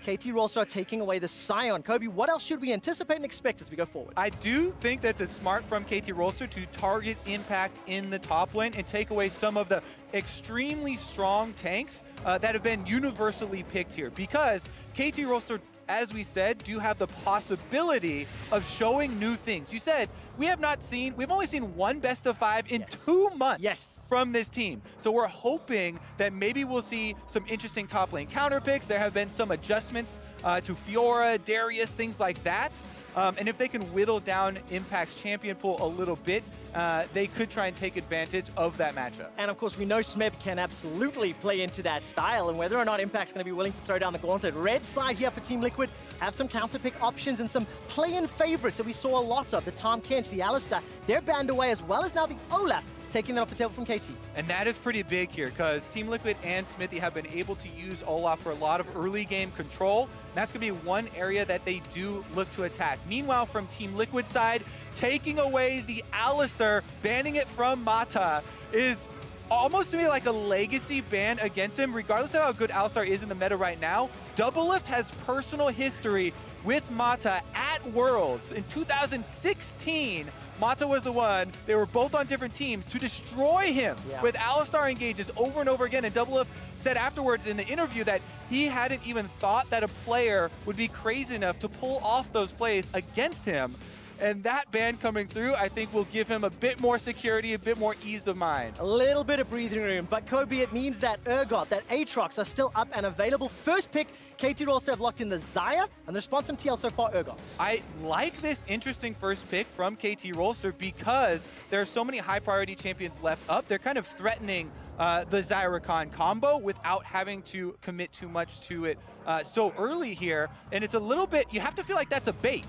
KT Rolster are taking away the Scion. Kobe, what else should we anticipate and expect as we go forward? I do think that's a smart from KT Rolster to target impact in the top lane and take away some of the extremely strong tanks that have been universally picked here, because KT Rolster, as we said, do have the possibility of showing new things. You said we've only seen one best of 5 in 2 months from this team. So we're hoping that maybe we'll see some interesting top lane counter picks. There have been some adjustments to Fiora, Darius, things like that. And if they can whittle down Impact's champion pool a little bit, they could try and take advantage of that matchup. And of course, we know Smeb can absolutely play into that style, and whether or not Impact's going to be willing to throw down the gauntlet. Red side here for Team Liquid have some counter pick options and some play-in favorites that we saw a lot of. The Tom Kench, the Alistar, they're banned away, as well as now the Olleh, taking that off the table from KT. And that is pretty big here, because Team Liquid and Xmithie have been able to use Olleh for a lot of early game control. And that's going to be one area that they do look to attack. Meanwhile, from Team Liquid side, taking away the Alistar, banning it from Mata, is almost to me like a legacy ban against him, regardless of how good Alistar is in the meta right now. DoubleLift has personal history with Mata at Worlds. In 2016, Mata was the one, they were both on different teams, to destroy him with Alistar engages over and over again. And DoubleLift said afterwards in the interview that he hadn't even thought that a player would be crazy enough to pull off those plays against him. And that ban coming through, I think, will give him a bit more security, a bit more ease of mind. A little bit of breathing room, but Kobe, it means that Urgot, that Aatrox are still up and available. First pick, KT Rolster have locked in the Xayah, and the response from TL so far, Urgot. I like this interesting first pick from KT Rolster because there are so many high priority champions left up. They're kind of threatening the Xayah Rakan combo without having to commit too much to it so early here. And it's a little bit, you have to feel like that's a bait.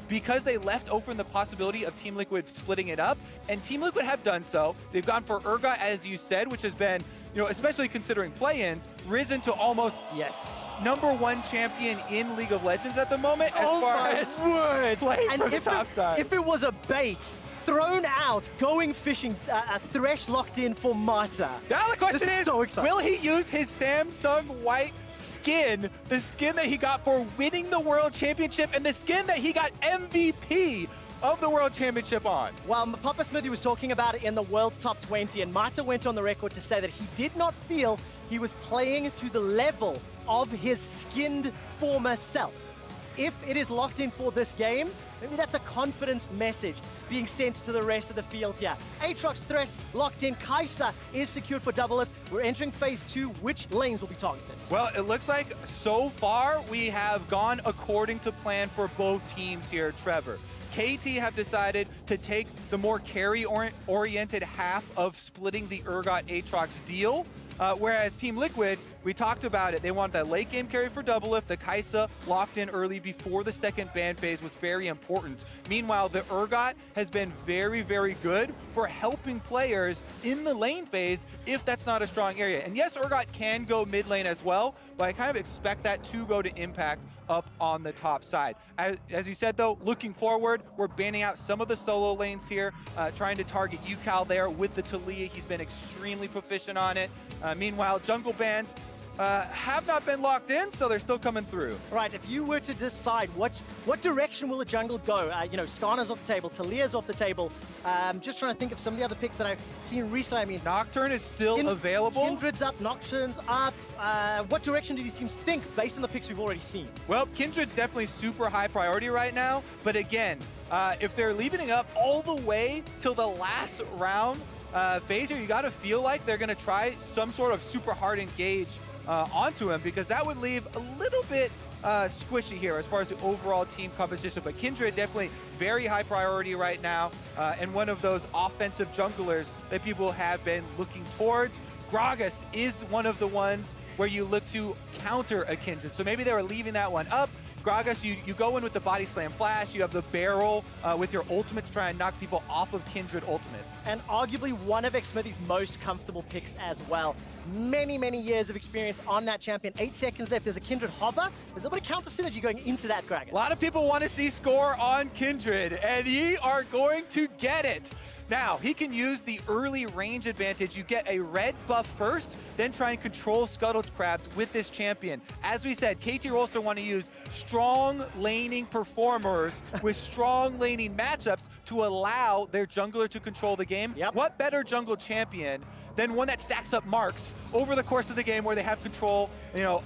Because they left open the possibility of Team Liquid splitting it up, and Team Liquid have done so. They've gone for Urgot, as you said, which has been, you know, especially considering play-ins, risen to almost #1 champion in League of Legends at the moment as far as playing for the top side. If it was a bait, thrown out, going fishing, a thresh locked in for Mata. Now the question is, so exciting. Will he use his Samsung white skin, the skin that he got for winning the World Championship and the skin that he got MVP of the World Championship on? Well, Papa Xmithie was talking about it in the World's Top 20, and Mata went on the record to say that he did not feel he was playing to the level of his skinned former self. If it is locked in for this game, maybe that's a confidence message being sent to the rest of the field here. Aatrox thresh locked in. Kaisa is secured for DoubleLift. We're entering phase 2. Which lanes will be targeted? Well, it looks like so far we have gone according to plan for both teams here, Trevor. KT have decided to take the more carry-oriented half of splitting the Urgot Aatrox deal, whereas Team Liquid, we talked about it, they want that late game carry for DoubleLift. The Kaisa locked in early before the second ban phase was very important. Meanwhile, the Urgot has been very, very good for helping players in the lane phase if that's not a strong area. And yes, Urgot can go mid lane as well, but I kind of expect that to go to Impact up on the top side. As you said though, looking forward, we're banning out some of the solo lanes here, trying to target Ucal there with the Taliyah. He's been extremely proficient on it. Meanwhile, jungle bans have not been locked in, so they're still coming through. Right, if you were to decide what direction will the jungle go, you know, Skarner's off the table, Taliyah's off the table. Just trying to think of some of the other picks that I've seen recently. I mean, Nocturne is still available. Kindred's up, Nocturne's up. What direction do these teams think based on the picks we've already seen? Well, Kindred's definitely super high priority right now, but again, if they're leaving it up all the way till the last round phase here, you got to feel like they're going to try some sort of super hard engage onto him, because that would leave a little bit squishy here as far as the overall team composition. But Kindred definitely very high priority right now, and one of those offensive junglers that people have been looking towards. Gragas is one of the ones where you look to counter a Kindred, so maybe they were leaving that one up. Gragas, you go in with the body slam flash, you have the barrel with your ultimate to try and knock people off of Kindred ultimates. And arguably one of Xmithie's most comfortable picks as well. Many, many years of experience on that champion. 8 seconds left. There's a Kindred hover. There's a bit of counter synergy going into that Gragas. A lot of people want to see score on Kindred, and ye are going to get it. Now, he can use the early range advantage. You get a red buff first, then try and control scuttled crabs with this champion. As we said, KT Rolster want to use strong laning performers with strong laning matchups to allow their jungler to control the game. Yep. What better jungle champion than one that stacks up marks over the course of the game where they have control,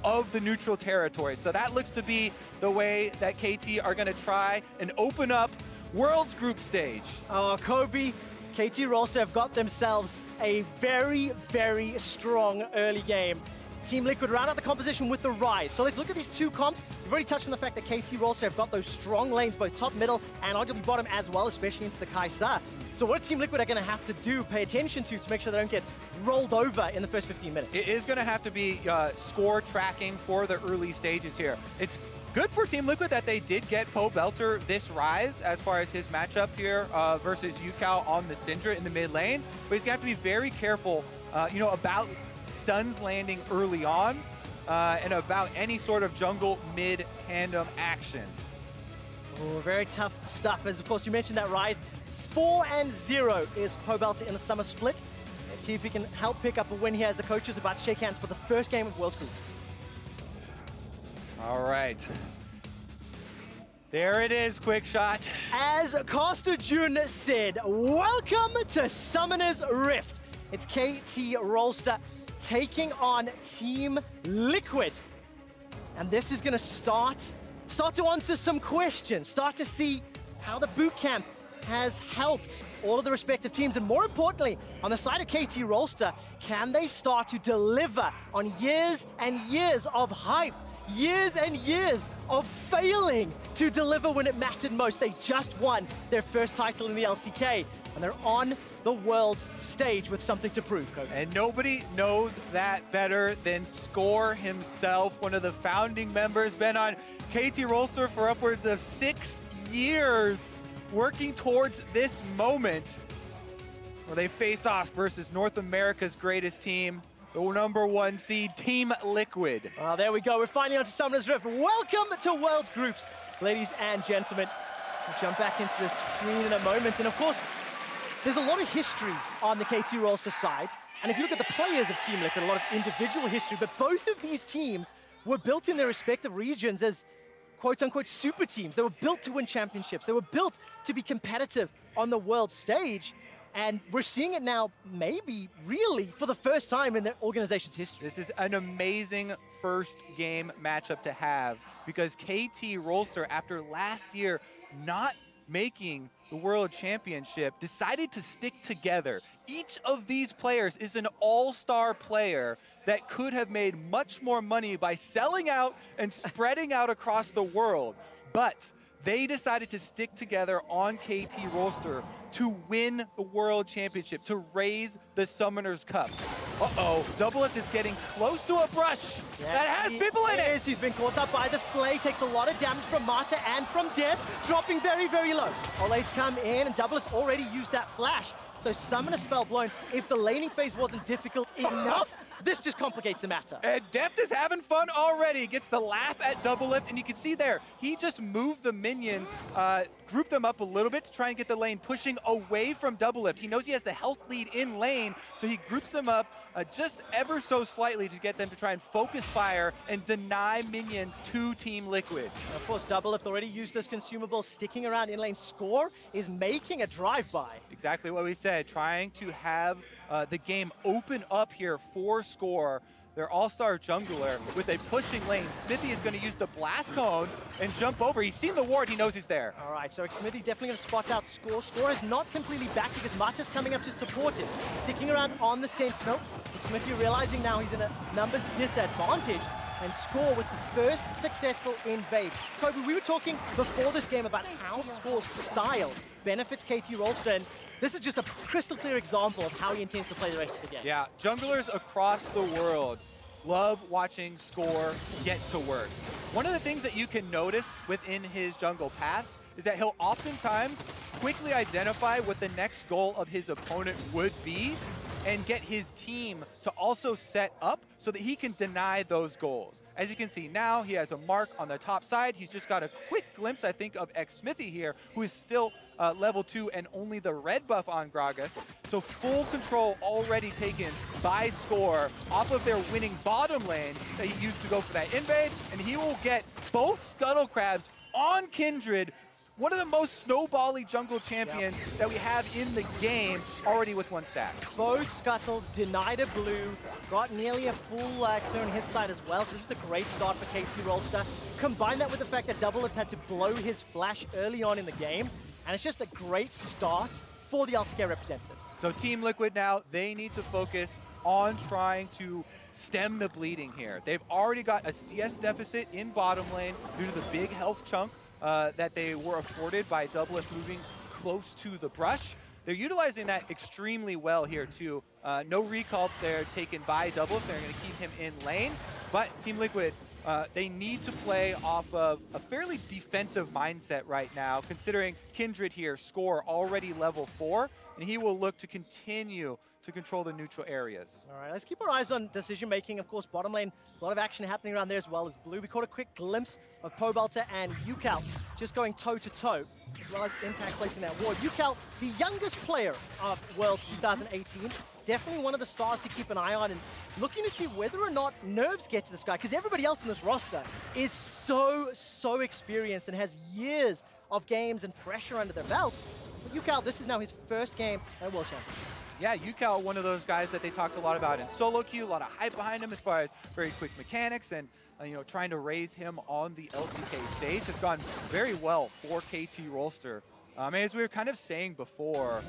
of the neutral territory. So that looks to be the way that KT are going to try and open up World's group stage. Oh, Kobe, KT Rolster have got themselves a very, very strong early game. Team Liquid round out the composition with the Ryze. So let's look at these two comps. We've already touched on the fact that KT Rolster have got those strong lanes, both top, middle, and arguably bottom as well, especially into the Kaisa. So what Team Liquid are going to have to do, pay attention to make sure they don't get rolled over in the first 15 minutes. It is going to have to be score tracking for the early stages here. It's good for Team Liquid that they did get Pobelter this Ryze as far as his matchup here versus Ucal on the Syndra in the mid lane. But he's going to have to be very careful, about stuns landing early on and about any sort of jungle mid tandem action. Oh, very tough stuff. As of course you mentioned that Ryze, 4-0 is Pobelter in the summer split. Let's see if we can help pick up a win here as the coaches are about to shake hands for the first game of World's Groups. All right. There it is, QuickShot. As Costa Jun said, welcome to Summoner's Rift. It's KT Rolster taking on Team Liquid. And this is going to start to answer some questions, start to see how the boot camp has helped all of the respective teams. And more importantly, on the side of KT Rolster, can they start to deliver on years and years of hype? Years and years of failing to deliver when it mattered most. They just won their first title in the LCK, and they're on the world's stage with something to prove, Kobe. And nobody knows that better than Score himself, one of the founding members, been on KT Rolster for upwards of 6 years, working towards this moment where they face off versus North America's greatest team, the #1 seed, Team Liquid. Well, there we go. We're finally on to Summoner's Rift. Welcome to World's Groups, ladies and gentlemen. We'll jump back into the screen in a moment. And of course, there's a lot of history on the KT Rolster side. And if you look at the players of Team Liquid, a lot of individual history, but both of these teams were built in their respective regions as quote-unquote super teams. They were built to win championships. They were built to be competitive on the world stage. And we're seeing it now, maybe, really, for the first time in their organization's history. This is an amazing first game matchup to have because KT Rolster, after last year not making the World Championship, decided to stick together. Each of these players is an all-star player that could have made much more money by selling out and spreading out across the world. But they decided to stick together on KT Rolster to win the World Championship, to raise the Summoner's Cup. Uh-oh, DoubleLift is getting close to a brush that has people in it. He's been caught up by the Flay, takes a lot of damage from Mata and from Deft, dropping very, very low. Olleh's come in, and DoubleLift already used that flash. So Summoner spell blown. If the laning phase wasn't difficult enough, this just complicates the matter. And Deft is having fun already. Gets the laugh at DoubleLift, and you can see there, he just moved the minions, grouped them up a little bit to try and get the lane pushing away from DoubleLift. He knows he has the health lead in lane, so he groups them up just ever so slightly to get them to try and focus fire and deny minions to Team Liquid. And of course, DoubleLift already used this consumable, sticking around in lane. Score is making a drive-by. Exactly what we said, trying to have the game open up here for Score, their all-star jungler, with a pushing lane. Xmithie is going to use the blast cone and jump over. He's seen the ward, he knows he's there. All right, so Xmithie definitely going to spot out Score. Score is not completely back because Mata's coming up to support it. Sticking around on the Sentinel. Xmithie realizing now he's in a numbers disadvantage, and Score with the first successful invade. Kobe, we were talking before this game about how Score's style benefits KT Rolster, and this is just a crystal clear example of how he intends to play the rest of the game. Yeah, junglers across the world love watching Score get to work. One of the things that you can notice within his jungle paths is that he'll oftentimes quickly identify what the next goal of his opponent would be and get his team to also set up so that he can deny those goals. As you can see now, he has a mark on the top side. He's just got a quick glimpse, I think, of Xmithie here, who is still level 2 and only the red buff on Gragas. So full control already taken by Score off of their winning bottom lane that he used to go for that invade, and he will get both Scuttle Crabs on Kindred, one of the most snowbally jungle champions that we have in the game, already with 1 stack. Both Scuttles denied a blue, got nearly a full clear on his side as well, so this is a great start for KT Rolster. Combine that with the fact that DoubleLift had to blow his flash early on in the game, and it's just a great start for the LCK representatives. So Team Liquid now, they need to focus on trying to stem the bleeding here. They've already got a CS deficit in bottom lane due to the big health chunk that they were afforded by DoubleLift moving close to the brush. They're utilizing that extremely well here too. No recall there taken by DoubleLift. They're going to keep him in lane. But Team Liquid, they need to play off of a fairly defensive mindset right now, considering Kindred here, Score already level 4, and he will look to continue to control the neutral areas. All right, let's keep our eyes on decision-making. Of course, bottom lane, a lot of action happening around there as well as blue. We caught a quick glimpse of Pobelter and Ucal just going toe-to-toe, as well as Impact placing that ward. Ucal, the youngest player of Worlds 2018, definitely one of the stars to keep an eye on, and looking to see whether or not nerves get to this guy, because everybody else in this roster is so experienced and has years of games and pressure under their belts. But Ucal, this is now his first game at World Championship. Yeah, Ucal, one of those guys that they talked a lot about in solo queue, a lot of hype behind him as far as very quick mechanics and you know, trying to raise him on the LCK stage has gone very well for KT Rolster. As we were kind of saying before,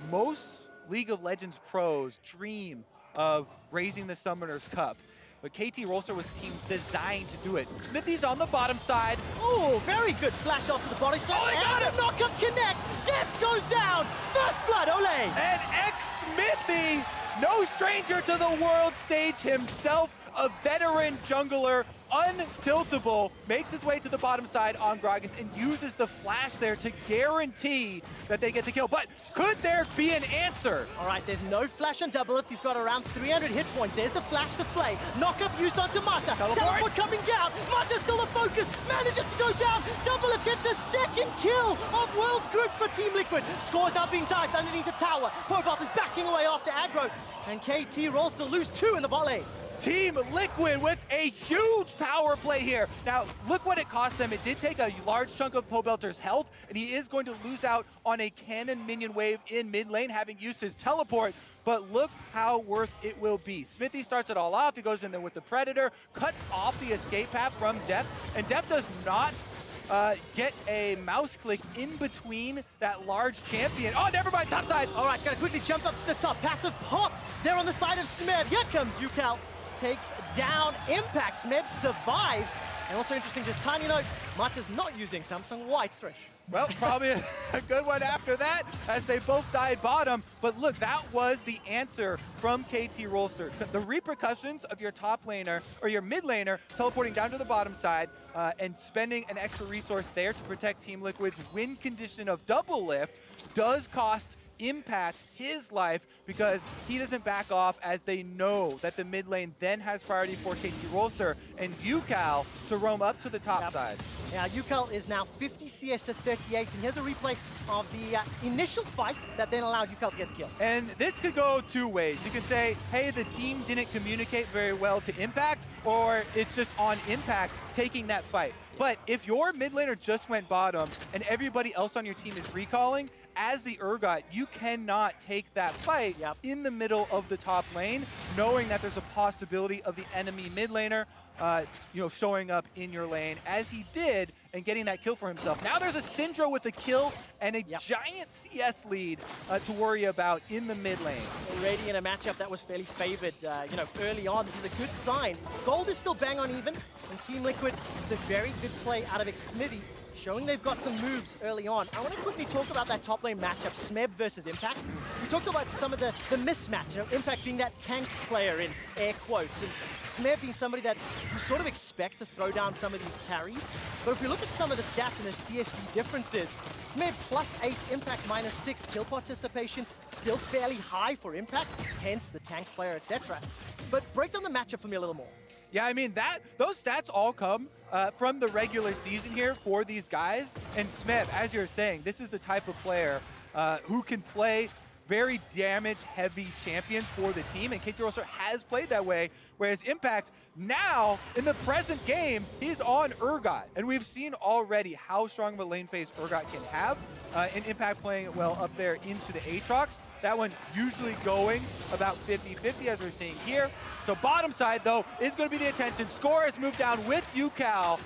most League of Legends pros dream of raising the Summoner's Cup, but KT Rolster was a team designed to do it. Xmithie's on the bottom side. Oh, very good flash off to the body side. Oh, they got him! Knockup connects. Deft goes down. First blood, Olleh. And Xmithie, no stranger to the world stage himself, a veteran jungler, untiltable, makes his way to the bottom side on Gragas and uses the flash there to guarantee that they get the kill. But could there be an answer? All right, there's no flash on DoubleLift. He's got around 300 hit points. There's the flash to play. Knockup used onto Mata. Teleport coming down. Mata's still a focus. Manages to go down. DoubleLift gets a second kill of World's Group for Team Liquid. Score's now being dived underneath the tower. Pobelter's backing away after aggro. And KT Rolster lose 2 in the bot lane. Team Liquid with a huge power play here. Now, look what it cost them. It did take a large chunk of Pobelter's health, and he is going to lose out on a cannon minion wave in mid lane, having used his teleport. But look how worth it will be. Xmithie starts it all off. He goes in there with the Predator, cuts off the escape path from Deft, and Deft does not get a mouse click in between that large champion. Oh, never mind, top side. All right, gotta quickly jump up to the top. Passive popped there on the side of Smeb. Here comes Ucal. Takes down Impact. Smeb survives. And also interesting, just tiny note, Mata's not using Samsung White Thresh. Well, probably a good one after that, as they both died bottom. But look, that was the answer from KT Rolster. The repercussions of your top laner, or your mid laner, teleporting down to the bottom side and spending an extra resource there to protect Team Liquid's win condition of DoubleLift does cost Impact his life, because he doesn't back off, as they know that the mid lane then has priority for KT Rolster and Ucal to roam up to the top side. Yeah, Ucal is now 50 CS to 38, and here's a replay of the initial fight that then allowed Ucal to get the kill. And this could go 2 ways. You can say, hey, the team didn't communicate very well to Impact, or it's just on Impact taking that fight. But if your mid laner just went bottom and everybody else on your team is recalling, as the Urgot, you cannot take that fight in the middle of the top lane, knowing that there's a possibility of the enemy mid laner you know, showing up in your lane, as he did, and getting that kill for himself. Now there's a Syndra with a kill and a giant CS lead to worry about in the mid lane. Already in a matchup that was fairly favored, you know, early on. This is a good sign. Gold is still bang on even, and Team Liquid is a very good play out of Xmithie. showing they've got some moves early on. I want to quickly talk about that top lane matchup, Smeb versus Impact. We talked about some of the mismatch, you know, Impact being that tank player in air quotes, and Smeb being somebody that you sort of expect to throw down some of these carries. But if we look at some of the stats and the CSD differences, Smeb +8, Impact -6, kill participation, still fairly high for Impact, hence the tank player, etc. But break down the matchup for me a little more. Yeah, I mean, those stats all come from the regular season here for these guys. And Smeb, as you're saying, this is the type of player who can play very damage-heavy champions for the team, and KT Rolster has played that way, whereas Impact, now, in the present game, he's on Urgot, and we've seen already how strong of a lane phase Urgot can have, and Impact playing it well up there into the Aatrox. That one's usually going about 50-50, as we're seeing here. So bottom side, though, is going to be the attention. Score has moved down with Ucal,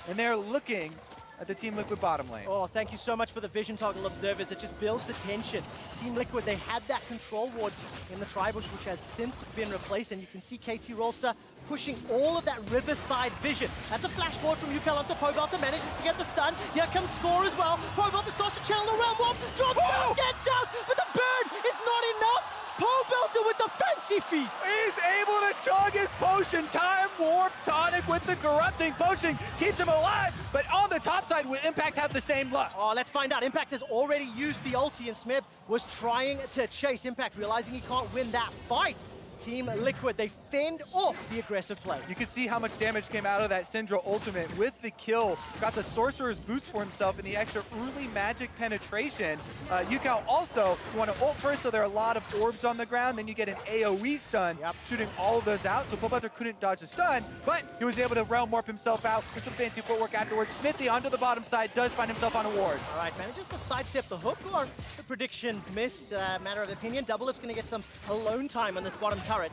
and they're looking at the Team Liquid bottom lane. Oh, thank you so much for the vision toggle observers. It just builds the tension. Team Liquid, they had that control ward in the Tribush, which has since been replaced, and you can see KT Rolster pushing all of that Riverside vision. That's a flash forward from Ucal onto Pobelter, manages to get the stun. Here comes Score as well. Pobelter starts to channel the realm warp, drops down, gets out, but the burn is not enough. Pobelter with the fancy feet. He's able to chug his potion. Time Warp Tonic with the corrupting potion keeps him alive, but on the top side, will Impact have the same luck? Oh, let's find out. Impact has already used the ulti, and Smeb was trying to chase Impact, realizing he can't win that fight. Team Liquid, they fend off the aggressive play. You can see how much damage came out of that Syndra ultimate with the kill. Got the Sorcerer's Boots for himself and the extra early magic penetration. Ucal also, you want to ult first, so there are a lot of orbs on the ground, then you get an AoE stun, shooting all of those out, so Pobelter couldn't dodge a stun, but he was able to realm warp himself out with some fancy footwork afterwards. Xmithie onto the bottom side, does find himself on a ward. All right, manages to sidestep the hook, or the prediction missed, matter of opinion. DoubleLift's going to get some alone time on this bottom turret.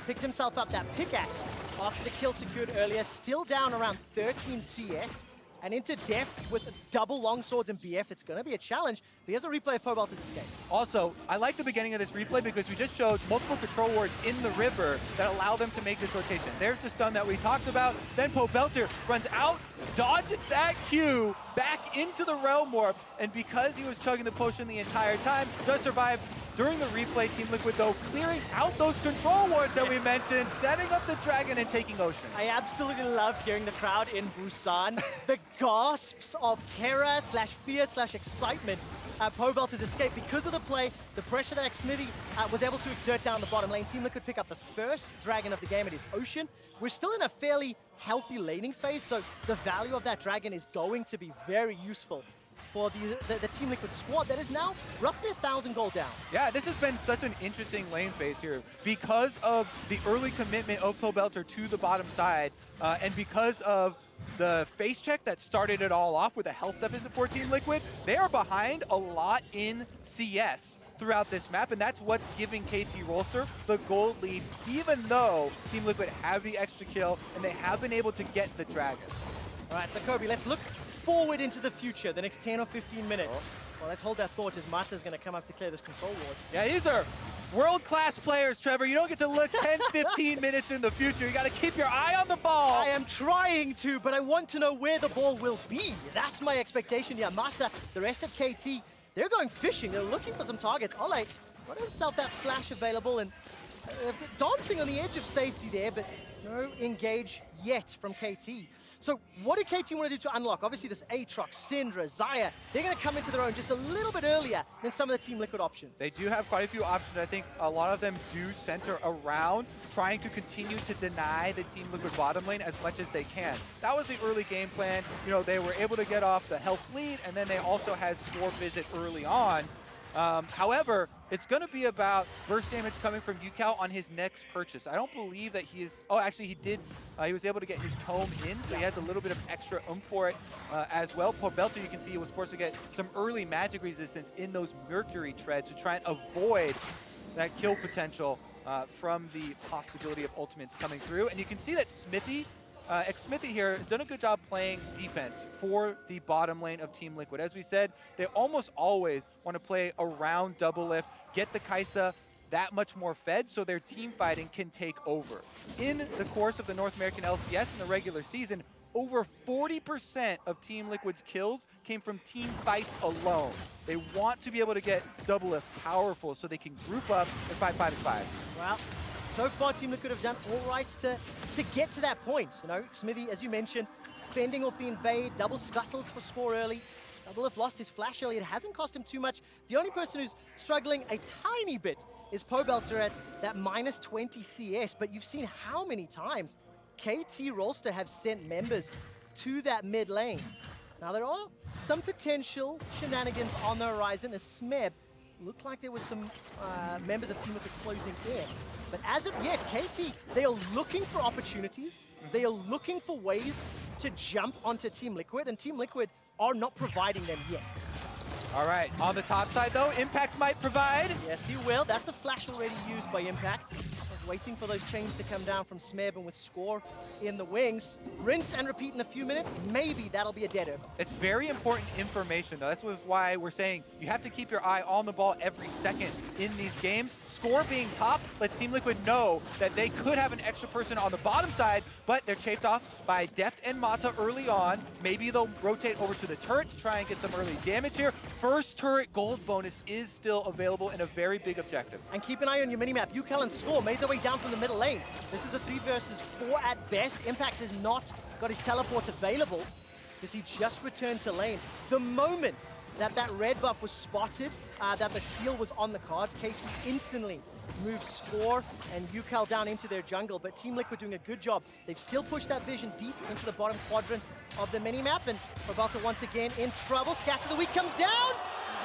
Picked himself up that pickaxe after the kill secured earlier, still down around 13 CS, and into Deft with double longswords and BF. It's going to be a challenge, but here's a replay of Pobelter's escape. Also, I like the beginning of this replay because we just showed multiple control wards in the river that allow them to make this rotation. There's the stun that we talked about. Then Pobelter runs out, dodges that Q, back into the realm warp, and because he was chugging the potion the entire time, does survive. During the replay, Team Liquid, though, clearing out those control wards that we mentioned, setting up the dragon and taking Ocean. I absolutely love hearing the crowd in Busan. The gasps of terror / fear / excitement at Pobelter's escape because of the play, the pressure that Xmithie was able to exert down the bottom lane. Team Liquid pick up the first dragon of the game. It is Ocean. We're still in a fairly healthy laning phase, so the value of that dragon is going to be very useful for the Team Liquid squad that is now roughly 1,000 gold down. Yeah, this has been such an interesting lane phase here because of the early commitment of Pobelter to the bottom side and because of the face check that started it all off with a health deficit for Team Liquid. They are behind a lot in CS throughout this map, and that's what's giving KT Rolster the gold lead, even though Team Liquid have the extra kill and they have been able to get the dragon. All right, so Kobe, let's look forward into the future, the next 10 or 15 minutes. Well, let's hold that thought as Mata's going to come up to clear this control ward. Yeah, these are world-class players, Trevor. You don't get to look 10, 15 minutes in the future. You got to keep your eye on the ball. I am trying to, but I want to know where the ball will be. That's my expectation. Yeah, Mata, the rest of KT, they're going fishing. They're looking for some targets. Olleh got himself that splash available and dancing on the edge of safety there, but no engage yet from KT. So what do KT want to do to unlock? Obviously this Aatrox, Syndra, Xayah, they're going to come into their own just a little bit earlier than some of the Team Liquid options. They do have quite a few options. I think a lot of them do center around trying to continue to deny the Team Liquid bottom lane as much as they can. That was the early game plan. You know, they were able to get off the health lead, and then they also had Score visit early on. However, it's going to be about burst damage coming from Ucal on his next purchase. I don't believe that he is... Oh, actually, he did. He was able to get his tome in, so he has a little bit of extra oomph for it as well. Pobelter, you can see, he was forced to get some early magic resistance in those Mercury treads to try and avoid that kill potential from the possibility of ultimates coming through. And you can see that Xmithie here has done a good job playing defense for the bottom lane of Team Liquid. As we said, they almost always want to play around DoubleLift, get the Kaisa that much more fed so their team fighting can take over. In the course of the North American LCS in the regular season, over 40% of Team Liquid's kills came from team fights alone. They want to be able to get DoubleLift powerful so they can group up and fight 5v5. Well, so far Team Liquid have done all right to get to that point. You know, Xmithie, as you mentioned, fending off the invade, double scuttles for score early. DoubleLift lost his flash early. It hasn't cost him too much. The only person who's struggling a tiny bit is Pobelter at that minus 20 CS, but you've seen how many times KT Rolster have sent members to that mid lane. Now there are some potential shenanigans on the horizon as Smeb looked like there was some members of Team Liquid closing in. But as of yet, KT, they are looking for opportunities. They are looking for ways to jump onto Team Liquid, and Team Liquid are not providing them yet. All right, on the top side though, Impact might provide. Yes, he will. That's the flash already used by Impact. I was waiting for those chains to come down from Smeb, and with score in the wings, rinse and repeat in a few minutes, maybe that'll be a dead over. It's very important information though. That's why we're saying you have to keep your eye on the ball every second in these games. Score being top lets Team Liquid know that they could have an extra person on the bottom side, but they're chased off by Deft and Mata early on. Maybe they'll rotate over to the turret to try and get some early damage here. First turret gold bonus is still available in a very big objective. And keep an eye on your minimap. Ucal and Score made their way down from the middle lane. This is a 3 versus 4 at best. Impact has not got his teleport available because he just returned to lane. The moment that red buff was spotted, that the steal was on the cards, KT instantly moved Score and Ucal down into their jungle, but Team Liquid doing a good job. They've still pushed that vision deep into the bottom quadrant of the minimap, and Pobelter once again in trouble. Scatter the Weak comes down,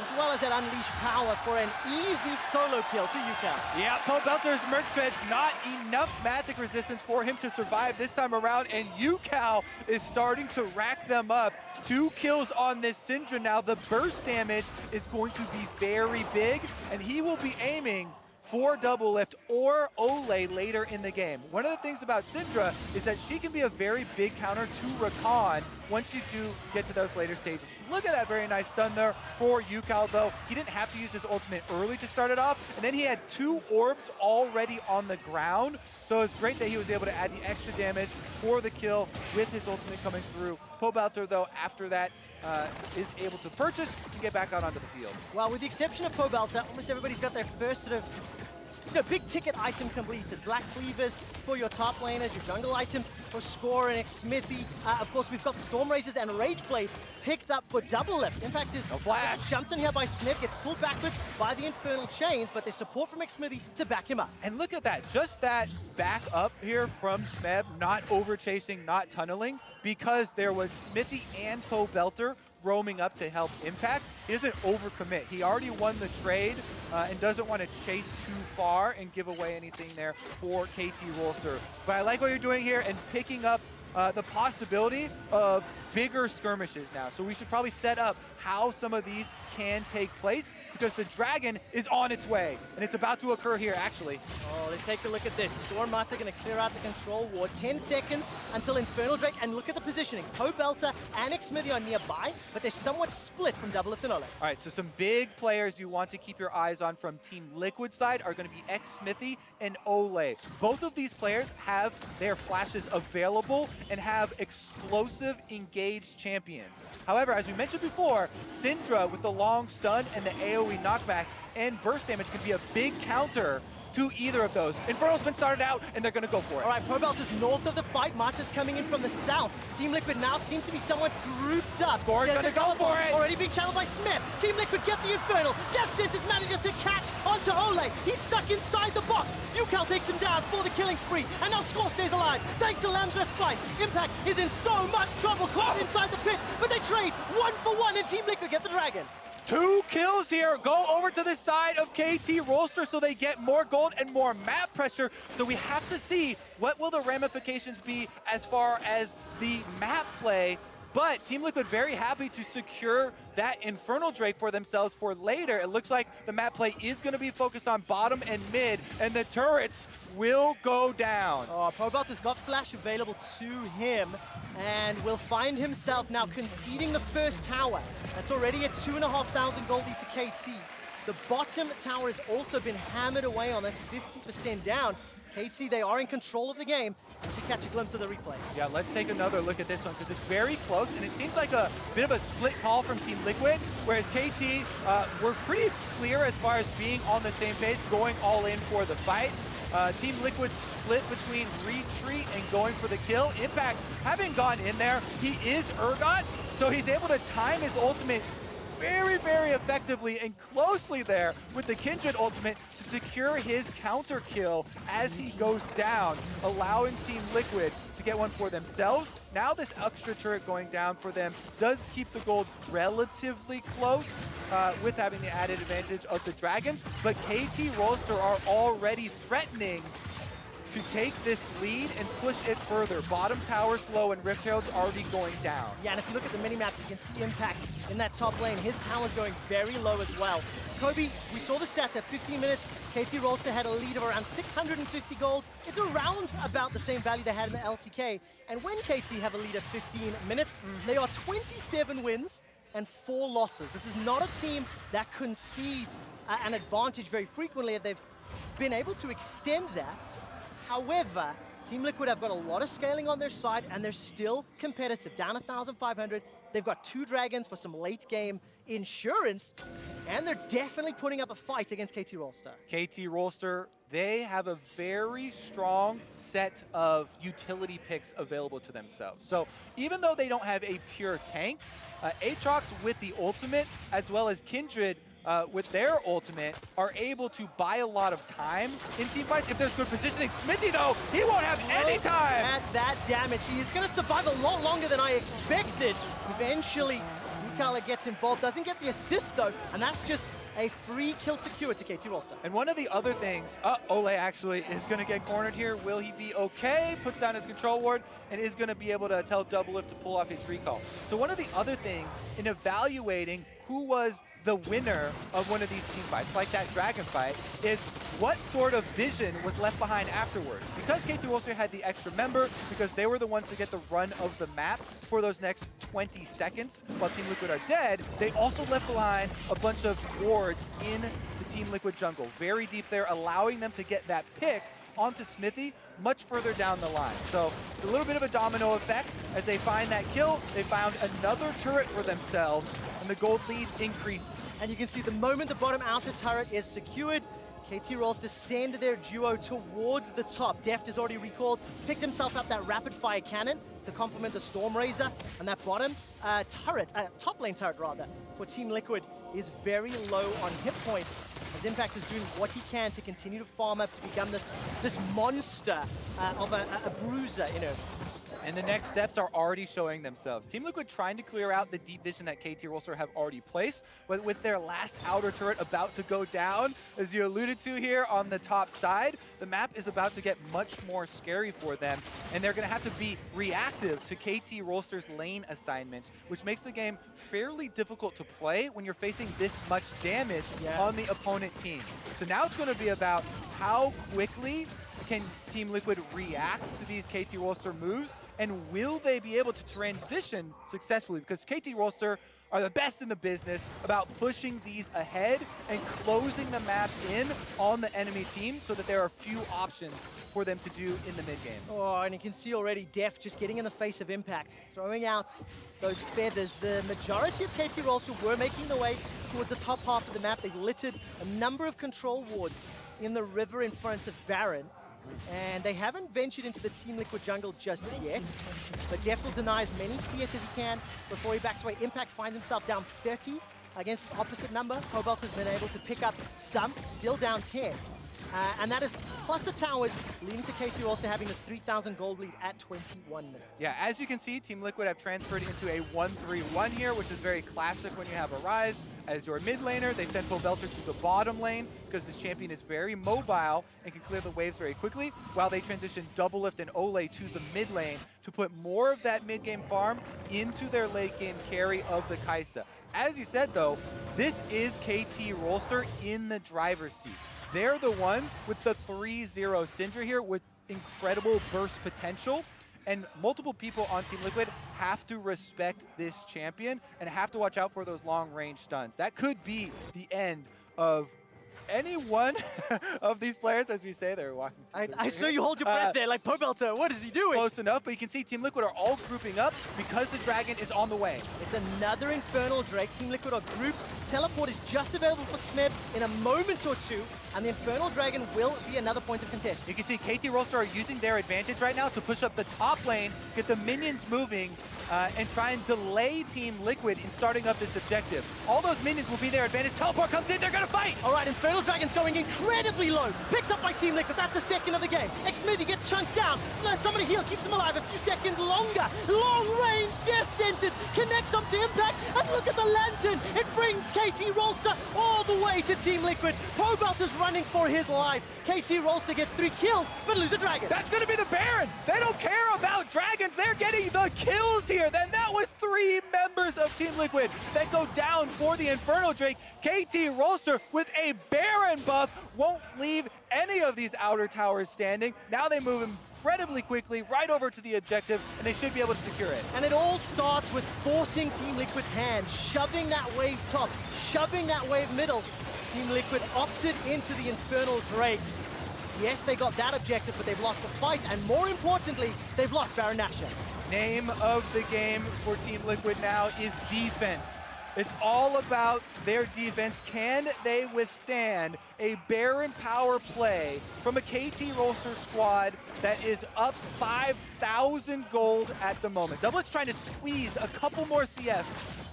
as well as that unleashed power for an easy solo kill to Ucal. Yeah, Pobelter's Merc Tread's not enough magic resistance for him to survive this time around, and Ucal is starting to rack them up. 2 kills on this Syndra now. The burst damage is going to be very big, and he will be aiming for DoubleLift or Olleh later in the game. One of the things about Syndra is that she can be a very big counter to Rakan once you do get to those later stages. Look at that very nice stun there for Ucal, though. He didn't have to use his ultimate early to start it off, and then he had 2 orbs already on the ground, so it's great that he was able to add the extra damage for the kill with his ultimate coming through. Pobelter, though, after that, is able to purchase and get back out onto the field. Well, with the exception of Pobelter, almost everybody's got their first sort of big ticket item completed. Black Cleavers for your top laners, your jungle items for Score and Xmithie. Of course, we've got the Storm Razors and Rage Blade picked up for DoubleLift. Impact is jumped in here by Smeb, gets pulled backwards by the Infernal Chains, but there's support from Xmithie to back him up. And look at that, just that back up here from Smeb, not over chasing, not tunneling, because there was Xmithie and Pobelter roaming up to help Impact. He doesn't overcommit. He already won the trade and doesn't want to chase too far and give away anything there for KT Rolster. But I like what you're doing here and picking up the possibility of bigger skirmishes now. So we should probably set up how some of these can take place, because the dragon is on its way, and it's about to occur here, actually. Oh, let's take a look at this. Storm Mata going to clear out the control ward. 10 seconds until Infernal Drake, and look at the positioning. Pobelter and Xmithie are nearby, but they're somewhat split from DoubleLift and Olleh. All right, so some big players you want to keep your eyes on from Team Liquid side are going to be Xmithie and Olleh. Both of these players have their flashes available and have explosive engaged champions. However, as we mentioned before, Syndra with the long stun and the AoE knockback and burst damage can be a big counter to either of those. Infernal's been started out, and they're going to go for it. All right, Pobelter's north of the fight. Mata's coming in from the south. Team Liquid now seem to be somewhat grouped up. Score going to go for it. Already being channeled by Smeb. Team Liquid get the Infernal. Deft Xayah manages to catch onto Olleh. He's stuck inside the box. Ucal takes him down for the killing spree, and now Score stays alive thanks to Lamb's respite. Impact is in so much trouble, caught inside the pit, but they trade 1 for 1, and Team Liquid get the dragon. 2 kills here. Go over to the side of KT Rolster so they get more gold and more map pressure. So we have to see what will the ramifications be as far as the map play. But Team Liquid very happy to secure that Infernal Drake for themselves for later. It looks like the map play is going to be focused on bottom and mid, and the turrets will go down. Oh, Pobelter's got flash available to him, and will find himself now conceding the first tower. That's already a 2,500 gold lead to KT. The bottom tower has also been hammered away on. That's 50% down. KT, they are in control of the game. to catch a glimpse of the replay. Yeah, let's take another look at this one because it's very close, and it seems like a bit of a split call from Team Liquid, whereas KT were pretty clear as far as being on the same page, going all in for the fight. Team Liquid split between retreat and going for the kill. In fact, having gone in there, he is Urgot, so he's able to time his ultimate very, very effectively and closely there with the Kindred ultimate to secure his counter kill as he goes down, allowing Team Liquid to get one for themselves. Now this extra turret going down for them does keep the gold relatively close with having the added advantage of the dragons, but KT Rolster are already threatening to take this lead and push it further. Bottom tower slow and Rift Herald's already going down. Yeah, and if you look at the minimap, you can see Impact in that top lane. His tower's going very low as well. Kobe, we saw the stats at 15 minutes. KT Rolster had a lead of around 650 gold. It's around about the same value they had in the LCK. And when KT have a lead of 15 minutes, they are 27 wins and 4 losses. This is not a team that concedes an advantage very frequently. They've been able to extend that. However, Team Liquid have got a lot of scaling on their side, and they're still competitive. Down 1,500. They've got 2 dragons for some late-game insurance, and they're definitely putting up a fight against KT Rolster. KT Rolster, they have a very strong set of utility picks available to themselves. So even though they don't have a pure tank, Aatrox with the ultimate, as well as Kindred with their ultimate, are able to buy a lot of time in team fights if there's good positioning. Xmithie, though, he won't have any time! At that damage, he is going to survive a lot longer than I expected. Eventually, Ucal gets involved, doesn't get the assist, though, and that's just a free kill secure to KT Rolster. And one of the other things, Olleh actually is going to get cornered here. Will he be okay? Puts down his control ward and is going to be able to tell DoubleLift to pull off his recall. So one of the other things in evaluating who was the winner of one of these team fights, like that dragon fight, is what sort of vision was left behind afterwards. Because KT Rolster had the extra member, because they were the ones to get the run of the map for those next 20 seconds while Team Liquid are dead, they also left behind a bunch of wards in the Team Liquid jungle. Very deep there, allowing them to get that pick onto Xmithie much further down the line. So it's a little bit of a domino effect. As they find that kill, they found another turret for themselves, and the gold lead increases. And you can see the moment the bottom outer turret is secured, KT Rolster send their duo towards the top. Deft is already recalled, picked himself up that rapid fire cannon to complement the Storm Razor, and that bottom turret, top lane turret rather, for Team Liquid is very low on hit points, as Impact is doing what he can to continue to farm up to become this monster of a bruiser, you know. And the next steps are already showing themselves. Team Liquid trying to clear out the deep vision that KT Rolster have already placed, but with their last outer turret about to go down, as you alluded to here on the top side, the map is about to get much more scary for them, and they're going to have to be reactive to KT Rolster's lane assignment, which makes the game fairly difficult to play when you're facing this much damage on the opponent team. So now it's going to be about how quickly can Team Liquid react to these KT Rolster moves, and will they be able to transition successfully? Because KT Rolster are the best in the business about pushing these ahead and closing the map in on the enemy team so that there are few options for them to do in the mid-game. Oh, and you can see already Deft just getting in the face of Impact, throwing out those feathers. The majority of KT Rolster were making their way towards the top half of the map. They littered a number of control wards in the river in front of Baron, and they haven't ventured into the Team Liquid jungle just yet, but Deft will deny as many CS as he can before he backs away. Impact finds himself down 30 against his opposite number. Pobelter's been able to pick up some, still down 10. And that is plus the towers, leading to KT Rolster having this 3,000 gold lead at 21 minutes. Yeah, as you can see, Team Liquid have transferred into a 1-3-1 here, which is very classic when you have a Ryze as your mid laner. They send Pobelter to the bottom lane because this champion is very mobile and can clear the waves very quickly, while they transition DoubleLift and Olleh to the mid lane to put more of that mid-game farm into their late-game carry of the Kaisa. As you said, though, this is KT Rolster in the driver's seat. They're the ones with the 3-0 Syndra here with incredible burst potential, and multiple people on Team Liquid have to respect this champion and have to watch out for those long-range stuns. That could be the end of any one of these players, as we say, they're walking through I saw you hold your breath there, like Pobelter. What is he doing? Close enough, but you can see Team Liquid are all grouping up because the Dragon is on the way. It's another Infernal Drake. Team Liquid are grouped. Teleport is just available for Smeb in a moment or two, and the Infernal Dragon will be another point of contention. You can see KT Rolster are using their advantage right now to push up the top lane, get the minions moving, and try and delay Team Liquid in starting up this objective. All those minions will be their advantage. Teleport comes in, they're gonna fight! All right, Infernal Dragon's going incredibly low. Picked up by Team Liquid, that's the second of the game. Xmithie gets chunked down. Let somebody heal, keeps him alive a few seconds longer. Long range death sentence, connects up to Impact, and look at the lantern. It brings KT Rolster all the way to Team Liquid. Pobelter's running for his life. KT Rolster get 3 kills, but lose a Dragon. That's gonna be the Baron! They don't care about Dragons, they're getting the kills here! Then that was 3 members of Team Liquid that go down for the Infernal Drake. KT Rolster with a Baron buff won't leave any of these outer towers standing. Now they move incredibly quickly right over to the objective, and they should be able to secure it. And it all starts with forcing Team Liquid's hand, shoving that wave top, shoving that wave middle. Team Liquid opted into the Infernal Drake. Yes, they got that objective, but they've lost the fight, and more importantly, they've lost Baron Nashor. Name of the game for Team Liquid now is defense. It's all about their defense. Can they withstand a Baron power play from a KT Rolster squad that is up 5,000 gold at the moment? DoubleLift's trying to squeeze a couple more CS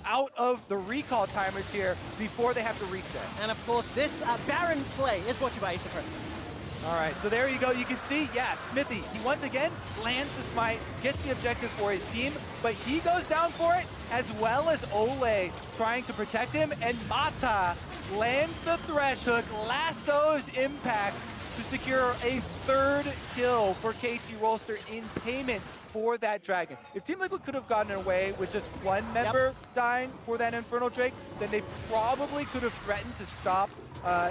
out of the recall timers here before they have to reset. And of course, this Baron play is brought to you by Acer. All right, so there you go. You can see, yeah, Xmithie, he once again lands the smite, gets the objective for his team, but he goes down for it, as well as Olleh trying to protect him, and Mata lands the thresh hook, lassos Impact to secure a 3rd kill for KT Rolster in payment for that Dragon. If Team Liquid could have gotten away with just 1 member dying for that Infernal Drake, then they probably could have threatened to stop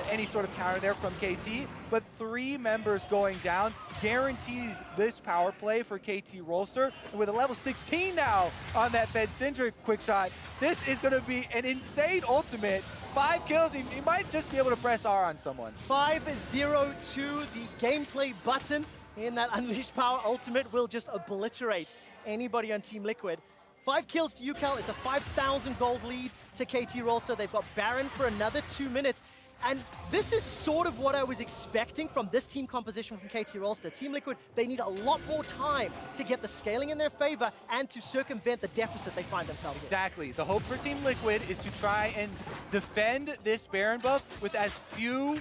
any sort of counter there from KT, but 3 members going down guarantees this power play for KT Rolster. And with a level 16 now on that Deft Xayah QuickShot, this is going to be an insane ultimate. 5 kills, he might just be able to press R on someone. 5-0-2, the gameplay button in that Unleashed Power ultimate will just obliterate anybody on Team Liquid. 5 kills to Ucal, it's a 5,000 gold lead to KT Rolster. They've got Baron for another 2 minutes. And this is sort of what I was expecting from this team composition from KT Rolster. Team Liquid, they need a lot more time to get the scaling in their favor and to circumvent the deficit they find themselves in. Exactly. The hope for Team Liquid is to try and defend this Baron buff with as few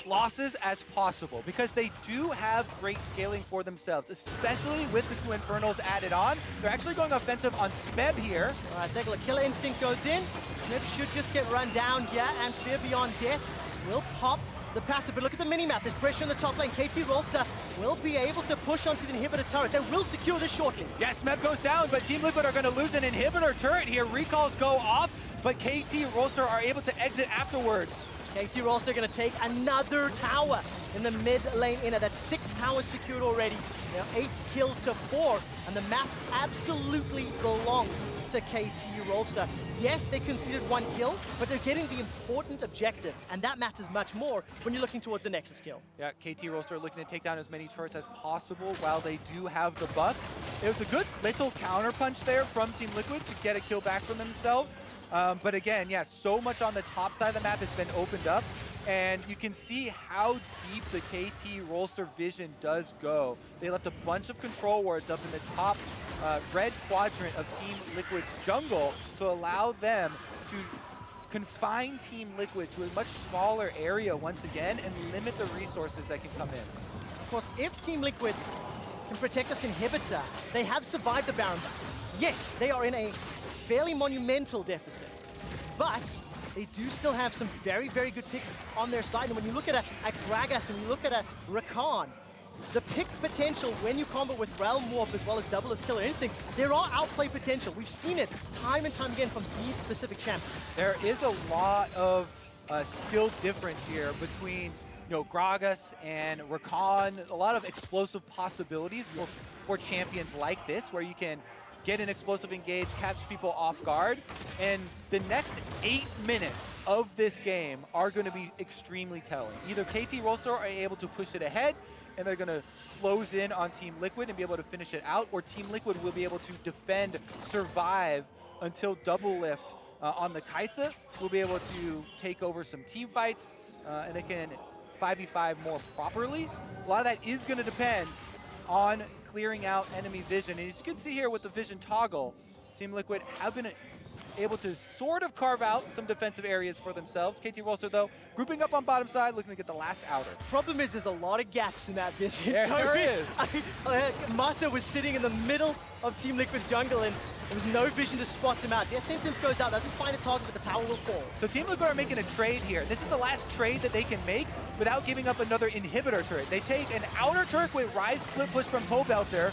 losses as possible, because they do have great scaling for themselves, especially with the 2 Infernals added on. They're actually going offensive on Smeb here. All right, Zegler, Killer Instinct goes in. Smeb should just get run down here, and Fear Beyond Death will pop the passive. But look at the mini-map. There's pressure on the top lane. KT Rolster will be able to push onto the inhibitor turret. They will secure this shortly. Yes, Smeb goes down, but Team Liquid are going to lose an inhibitor turret here. Recalls go off, but KT Rolster are able to exit afterwards. KT Rolster going to take another tower in the mid lane inner. That's 6 towers secured already. Now 8 kills to 4, and the map absolutely belongs to KT Rolster. Yes, they conceded 1 kill, but they're getting the important objective, and that matters much more when you're looking towards the Nexus kill. Yeah, KT Rolster looking to take down as many turrets as possible while they do have the buff. It was a good little counterpunch there from Team Liquid to get a kill back from themselves. But again, yeah, so much on the top side of the map has been opened up, and you can see how deep the KT Rolster vision does go. They left a bunch of control wards up in the top red quadrant of Team Liquid's jungle to allow them to confine Team Liquid to a much smaller area once again and limit the resources that can come in. Of course, if Team Liquid can protect this inhibitor, they have survived the Baron battle. Yes, they are in a fairly monumental deficit, but they do still have some very, very good picks on their side. And when you look at a Gragas and you look at a Rakan, the pick potential when you combo with Realm Warp as well as DoubleLift Killer Instinct, there are outplay potential. We've seen it time and time again from these specific champions. There is a lot of skill difference here between Gragas and Rakan. A lot of explosive possibilities for champions like this, where you can get an explosive engage, catch people off guard. And the next 8 minutes of this game are going to be extremely telling. Either KT Rolster are able to push it ahead, and they're going to close in on Team Liquid and be able to finish it out, or Team Liquid will be able to defend, survive until DoubleLift on the Kaisa will be able to take over some team fights, and they can 5v5 more properly. A lot of that is going to depend on clearing out enemy vision. And as you can see here with the vision toggle, Team Liquid have been able to sort of carve out some defensive areas for themselves. KT Rolster, though, grouping up on bottom side, looking to get the last outer. Problem is, there's a lot of gaps in that vision. There is. Mata was sitting in the middle of Team Liquid's jungle, and there was no vision to spot him out. Their sentence goes out, doesn't find a target, but the tower will fall. So Team Liquid are making a trade here. This is the last trade that they can make without giving up another inhibitor turret. They take an outer turret with Ryze split push from Pobelter,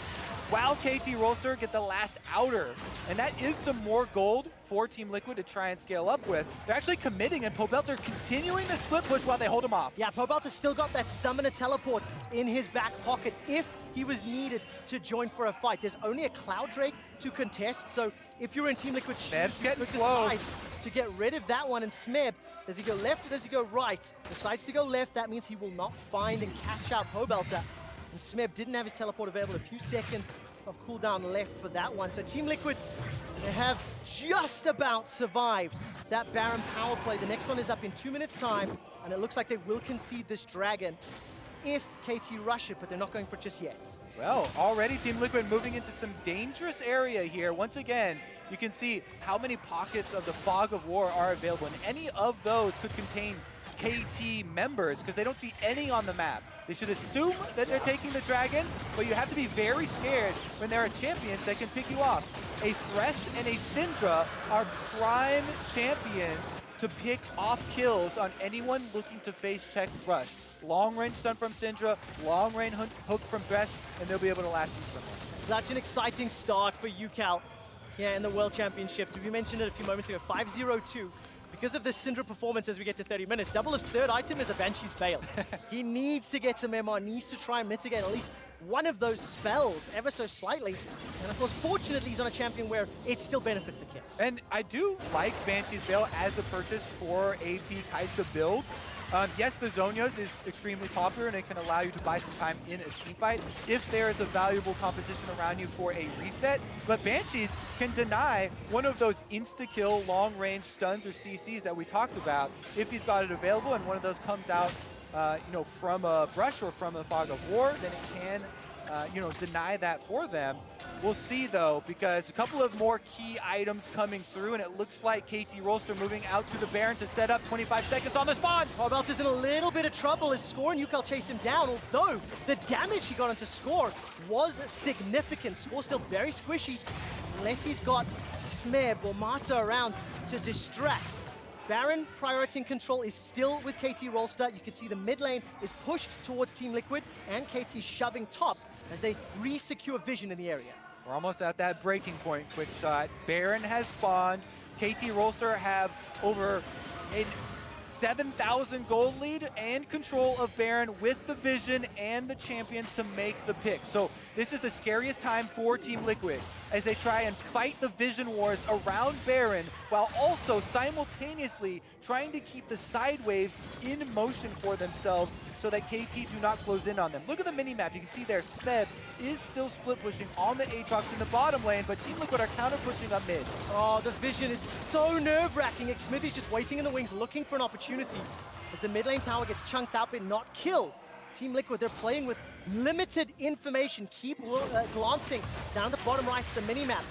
while KT Rolster get the last outer. And that is some more gold for Team Liquid to try and scale up with. They're actually committing, and Pobelter continuing the split push while they hold him off. Yeah, Pobelter still got that summoner teleport in his back pocket if he was needed to join for a fight. There's only a Cloud Drake to contest, so if you're in Team Liquid's Smeb's shoes, getting close to get rid of that one. And Smeb, does he go left or does he go right? Decides to go left. That means he will not find and catch out Pobelter. And Smeb didn't have his teleport available. A few seconds of cooldown left for that one. So Team Liquid, they have just about survived that Baron power play. The next one is up in 2 minutes' time, and it looks like they will concede this dragon if KT rush it, but they're not going for it just yet. Well, already Team Liquid moving into some dangerous area here. Once again, you can see how many pockets of the Fog of War are available, and any of those could contain KT members, because they don't see any on the map. They should assume that they're taking the dragon, but you have to be very scared when there are champions that can pick you off. A Thresh and a Syndra are prime champions to pick off kills on anyone looking to face check Thresh. Long range stun from Syndra, long range hook from Thresh, and they'll be able to last you someone. Such an exciting start for Ucal here in the World Championships. We mentioned it a few moments ago, 5-0-2. Because of the Syndra performance as we get to 30 minutes, DoubleLift's third item is a Banshee's Veil. He needs to get some MR, needs to try and mitigate at least one of those spells ever so slightly. And of course, fortunately, he's on a champion where it still benefits the kiss. And I do like Banshee's Veil as a purchase for AP Kaisa build. Yes, the Zhonya's is extremely popular, and it can allow you to buy some time in a team fight if there is a valuable composition around you for a reset. But Banshees can deny one of those insta-kill long-range stuns or CCs that we talked about if he's got it available, and one of those comes out from a brush or from a Fog of War, then it can deny that for them. We'll see, though, because a couple of more key items coming through, and it looks like KT Rolster moving out to the Baron to set up 25 seconds on the spawn. Pobelter's in a little bit of trouble as Score and Ucal chase him down, although the damage he got onto Score was significant. Score still very squishy, unless he's got Smeb or Mata around to distract. Baron priority and control is still with KT Rolster. You can see the mid lane is pushed towards Team Liquid, and KT shoving top as they re-secure vision in the area. We're almost at that breaking point, QuickShot. Baron has spawned. KT Rolster have over a 7,000 gold lead and control of Baron with the vision and the champions to make the pick. So this is the scariest time for Team Liquid as they try and fight the vision wars around Baron while also simultaneously trying to keep the side waves in motion for themselves so that KT do not close in on them. Look at the mini-map. You can see there, Smeb is still split pushing on the Aatrox in the bottom lane, but Team Liquid are counter pushing up mid. Oh, the vision is so nerve-wracking. Xmithie's just waiting in the wings, looking for an opportunity as the mid lane tower gets chunked out but not killed. Team Liquid, they're playing with limited information. Keep glancing down the bottom right of the mini-map.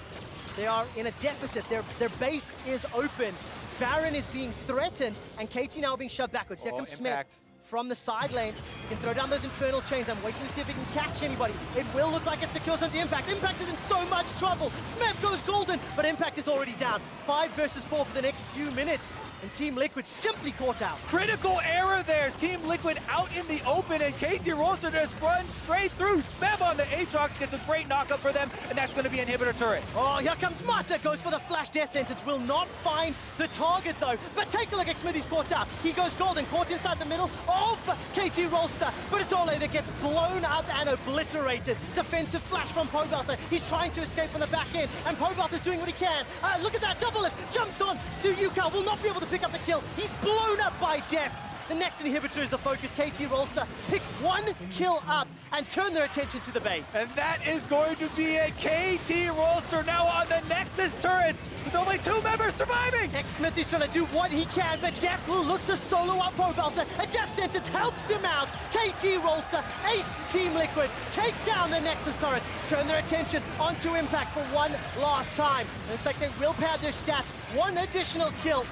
They are in a deficit. Their base is open. Baron is being threatened, and KT now being shoved backwards. Here comes Smeb from the side lane. He can throw down those infernal chains. I'm waiting to see if he can catch anybody. It will look like it secures onto Impact. Impact is in so much trouble. Smeb goes golden, but Impact is already down. 5 versus 4 for the next few minutes. And Team Liquid simply caught out. Critical error there. Team Liquid out in the open, and KT Rolster just runs straight through. Smeb on the Aatrox gets a great knockup for them, and that's going to be inhibitor turret. Oh, here comes Mata, goes for the flash death sentence. Will not find the target, though. But take a look at Xmithie's caught out. He goes golden, caught inside the middle of KT Rolster. But it's Olleh that gets blown up and obliterated. Defensive flash from Pobelter. He's trying to escape from the back end, and Pobelter's doing what he can. Look at that, double lift, jumps on to Ucal, will not be able to pick up the kill. He's blown up by Deft. The next inhibitor is the focus. KT Rolster pick one kill up and turn their attention to the base. And that is going to be a KT Rolster now on the Nexus turrets with only 2 members surviving. Xmithie's trying to do what he can, but Deft will look to solo out Pobelter. A death sentence helps him out. KT Rolster, ace Team Liquid, take down the Nexus turrets, turn their attention onto Impact for one last time. Looks like they will pad their stats. One additional kill.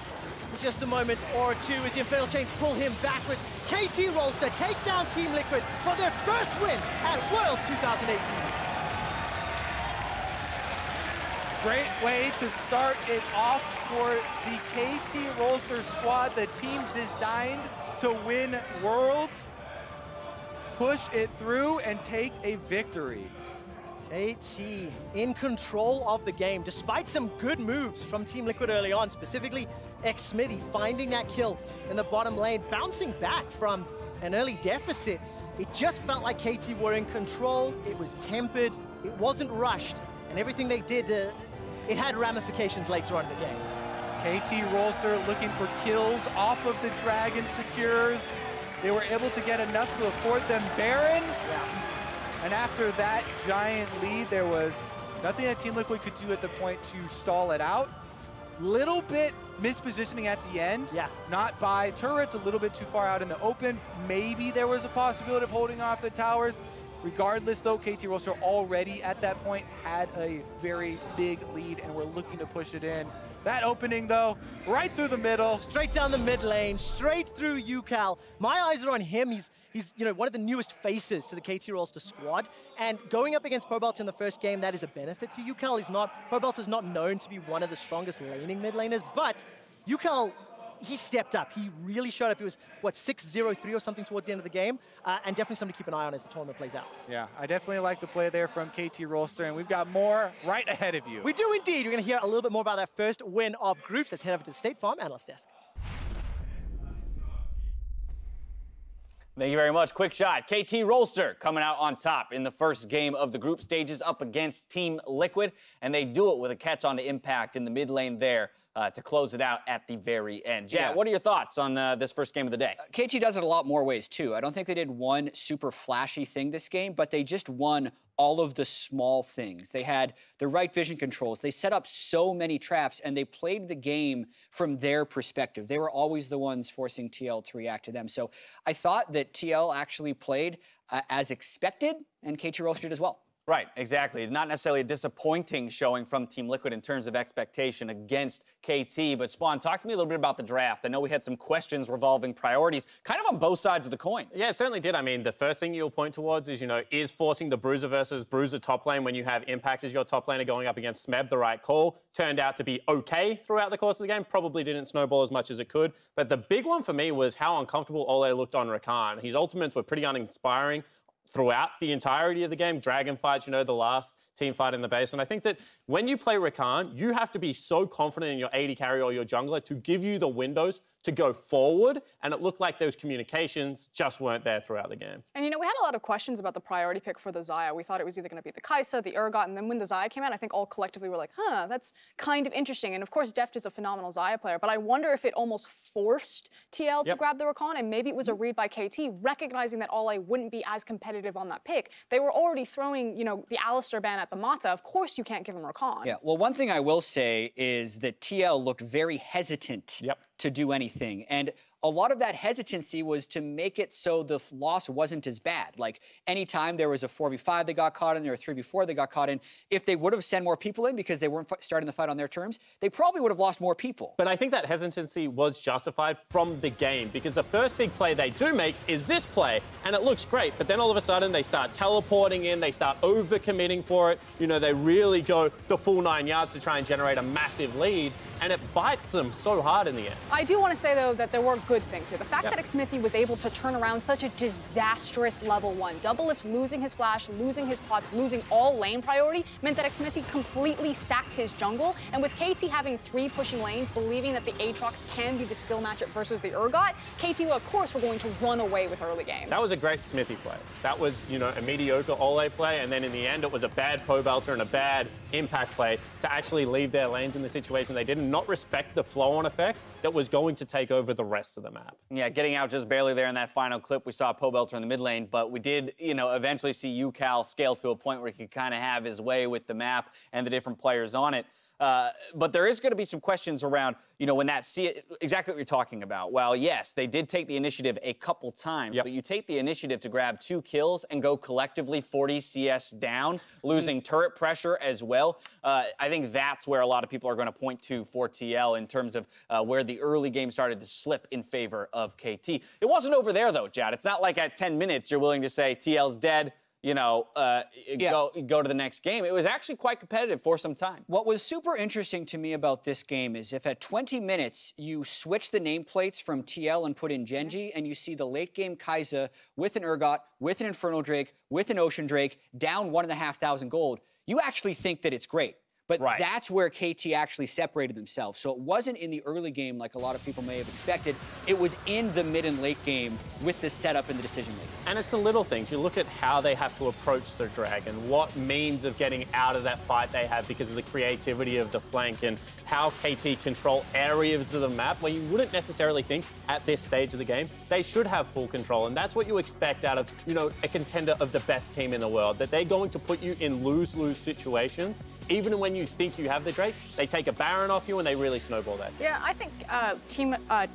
In just a moment or two as the Infernal Chains pull him backwards. KT Rolster take down Team Liquid for their first win at Worlds 2018. Great way to start it off for the KT Rolster squad, the team designed to win Worlds. Push it through and take a victory. KT in control of the game, despite some good moves from Team Liquid early on, specifically Xmithie finding that kill in the bottom lane, bouncing back from an early deficit. It just felt like KT were in control. It was tempered, it wasn't rushed, and everything they did, it had ramifications later on in the game. KT Rolster looking for kills off of the Dragon Secures. They were able to get enough to afford them Baron. Yeah. And after that giant lead, there was nothing that Team Liquid could do at the point to stall it out. Little bit mispositioning at the end. Yeah. Not by turrets, a little bit too far out in the open. Maybe there was a possibility of holding off the towers. Regardless, though, KT Rolster already at that point had a very big lead and were looking to push it in. That opening, though, right through the middle. Straight down the mid lane, straight through Ucal. My eyes are on him. He's one of the newest faces to the KT Rolster squad. And going up against Pobelter in the first game, that is a benefit to Ucal. Pobelter's not known to be one of the strongest laning mid laners, but Ucal, he stepped up. He really showed up. He was, what, 6-0-3 or something towards the end of the game, and definitely something to keep an eye on as the tournament plays out. Yeah, I definitely like the play there from KT Rolster, and we've got more right ahead of you. We do indeed. We're going to hear a little bit more about that first win of groups. Let's head over to the State Farm Analyst Desk. Thank you very much. QuickShot. KT Rolster coming out on top in the first game of the group stages up against Team Liquid, and they do it with a catch on to Impact in the mid lane there to close it out at the very end. Jack, what are your thoughts on this first game of the day? KT does it a lot more ways, too. I don't think they did one super flashy thing this game, but they just won all of the small things. They had the right vision controls. They set up so many traps, and they played the game from their perspective. They were always the ones forcing TL to react to them. So I thought that TL actually played as expected, and KT Rolster did as well. Right, exactly. Not necessarily a disappointing showing from Team Liquid in terms of expectation against KT. But Spawn, talk to me a little bit about the draft. I know we had some questions revolving priorities, kind of on both sides of the coin. Yeah, it certainly did. I mean, the first thing you'll point towards is, is forcing the Bruiser versus Bruiser top lane when you have Impact as your top laner going up against Smeb, the right call. Turned out to be okay throughout the course of the game. Probably didn't snowball as much as it could. But the big one for me was how uncomfortable Olleh looked on Rakan. His ultimates were pretty uninspiring throughout the entirety of the game. Dragon fights, the last team fight in the base. And I think that when you play Rakan, you have to be so confident in your AD carry or your jungler to give you the windows to go forward. And it looked like those communications just weren't there throughout the game. And, we had a lot of questions about the priority pick for the Xayah. We thought it was either going to be the Kaisa, the Urgot, and then when the Xayah came out, I think all collectively were like, that's kind of interesting. And of course, Deft is a phenomenal Xayah player, but I wonder if it almost forced TL to grab the Rakan, and maybe it was a read by KT, recognizing that Olleh wouldn't be as competitive on that pick. They were already throwing, the Alistar ban at the Mata. Of course you can't give him Rakan. Yeah, well, one thing I will say is that TL looked very hesitant to do anything. And a lot of that hesitancy was to make it so the loss wasn't as bad. Like, anytime there was a 4v5 they got caught in, or a 3v4 they got caught in, if they would have sent more people in because they weren't starting the fight on their terms, they probably would have lost more people. But I think that hesitancy was justified from the game, because the first big play they do make is this play, and it looks great, but then all of a sudden they start teleporting in, they start over-committing for it. You know, they really go the full 9 yards to try and generate a massive lead, and it bites them so hard in the end. I do want to say, though, that there were good things here. The fact that Xmithie was able to turn around such a disastrous level 1, DoubleLift losing his flash, losing his pots, losing all lane priority, meant that Xmithie completely sacked his jungle. And with KT having 3 pushing lanes, believing that the Aatrox can be the skill matchup versus the Urgot, KT, of course, were going to run away with early game. That was a great Xmithie play. That was, you know, a mediocre Olleh play, and then in the end it was a bad Pobelter and a bad impact play to actually leave their lanes in the situation they did and not respect the flow-on effect that was going to take over the rest of the map. Yeah, getting out just barely there in that final clip. We saw Pobelter in the mid lane, but we did, you know, eventually see Ucal scale to a point where he could kind of have his way with the map and the different players on it. But there is going to be some questions around, you know, when that exactly what you're talking about. Well, yes, they did take the initiative a couple times, but you take the initiative to grab 2 kills and go collectively 40 CS down, losing turret pressure as well. I think that's where a lot of people are going to point to for TL in terms of where the early game started to slip in favor of KT. It wasn't over there, though, Jad. It's not like at 10 minutes you're willing to say TL's dead, you know, go to the next game. It was actually quite competitive for some time. What was super interesting to me about this game is if at 20 minutes you switch the nameplates from TL and put in Genji, and you see the late game Kaisa with an Urgot, with an Infernal Drake, with an Ocean Drake, down 1,500 gold, you actually think that it's great. But that's where KT actually separated themselves. So it wasn't in the early game like a lot of people may have expected. It was in the mid and late game with the setup and the decision making. And it's the little things. You look at how they have to approach the dragon, what means of getting out of that fight they have because of the creativity of the flank, and how KT control areas of the map where you wouldn't necessarily think at this stage of the game they should have full control. And that's what you expect out of, you know, a contender of the best team in the world, that they're going to put you in lose-lose situations. Even when you think you have the Drake, they take a Baron off you and they really snowball that. Yeah, I think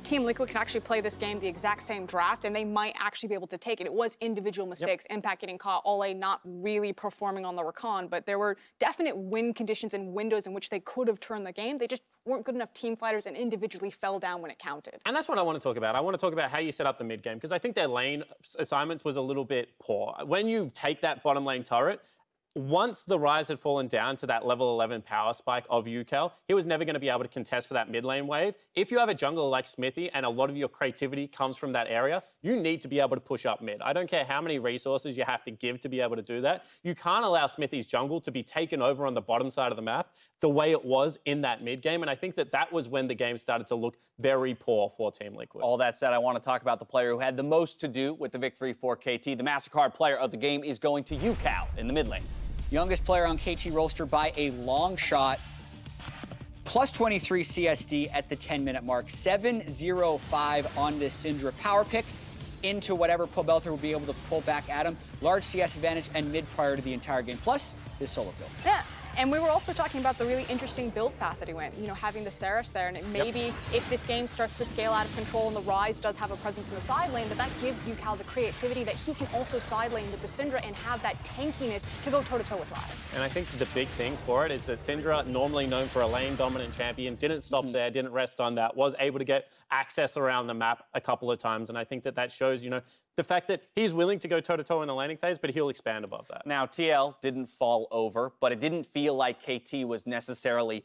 Team Liquid can actually play this game the exact same draft, and they might actually be able to take it. It was individual mistakes, Impact getting caught, Olleh not really performing on the Rakan, but there were definite win conditions and windows in which they could have turned the game. They just weren't good enough team fighters and individually fell down when it counted. And that's what I want to talk about. I want to talk about how you set up the mid game, because I think their lane assignments was a little bit poor. When you take that bottom lane turret, once the Ryze had fallen down to that level 11 power spike of Ucal, he was never going to be able to contest for that mid lane wave. If you have a jungler like Xmithie and a lot of your creativity comes from that area, you need to be able to push up mid. I don't care how many resources you have to give to be able to do that. You can't allow Xmithie's jungle to be taken over on the bottom side of the map the way it was in that mid game. And I think that that was when the game started to look very poor for Team Liquid. All that said, I want to talk about the player who had the most to do with the victory for KT. The MasterCard player of the game is going to Ucal in the mid lane. Youngest player on KT Rolster by a long shot. Plus 23 CSD at the 10-minute mark. 7-0-5 on this Syndra power pick into whatever Pobelter will be able to pull back at him. Large CS advantage and mid prior to the entire game. Plus, this solo kill. Yeah. And we were also talking about the really interesting build path that he went, you know, having the Seraph there, and it maybe if this game starts to scale out of control and the Ryze does have a presence in the side lane, that gives Ucal the creativity that he can also side lane with the Syndra and have that tankiness to go toe-to-toe with Ryze. And I think the big thing for it is that Syndra, normally known for a lane-dominant champion, didn't stop there, didn't rest on that, was able to get access around the map a couple of times, and I think that that shows, you know, the fact that he's willing to go toe-to-toe in the laning phase, but he'll expand above that. Now, TL didn't fall over, but it didn't feel like KT was necessarily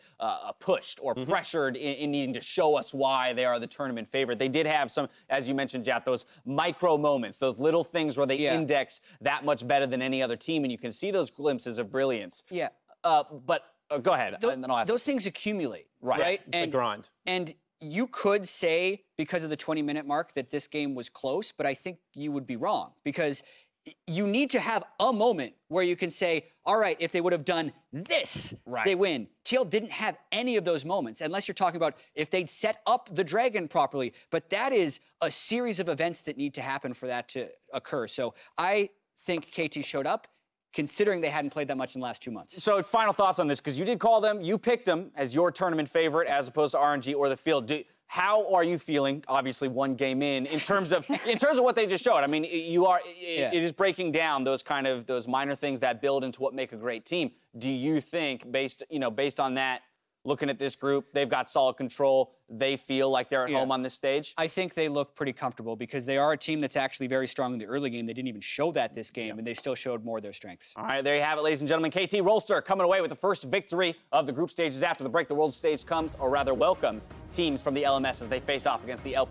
pushed or pressured in needing to show us why they are the tournament favorite. They did have some, as you mentioned, Jat, those micro moments, those little things where they index that much better than any other team, and you can see those glimpses of brilliance. Yeah. But go ahead, and then I'll ask. Those things accumulate, right? Yeah, it's a grind. And you could say, because of the 20-minute mark, that this game was close, but I think you would be wrong, because you need to have a moment where you can say, all right, if they would have done this, they win. TL didn't have any of those moments, unless you're talking about if they'd set up the dragon properly. But that is a series of events that need to happen for that to occur. So I think KT showed up, considering they hadn't played that much in the last 2 months. So final thoughts on this, because you did call them, you picked them as your tournament favorite as opposed to RNG or the field. How are you feeling, obviously one game in terms of what they just showed? I mean, it is breaking down those minor things that build into what make a great team. Do you think, based on that, looking at this group, they've got solid control, they feel like they're at home on this stage? I think they look pretty comfortable because they are a team that's actually very strong in the early game. They didn't even show that this game, and they still showed more of their strengths. All right, there you have it, ladies and gentlemen. KT Rolster coming away with the first victory of the group stages. After the break, the world stage comes, or rather welcomes, teams from the LMS as they face off against the LP.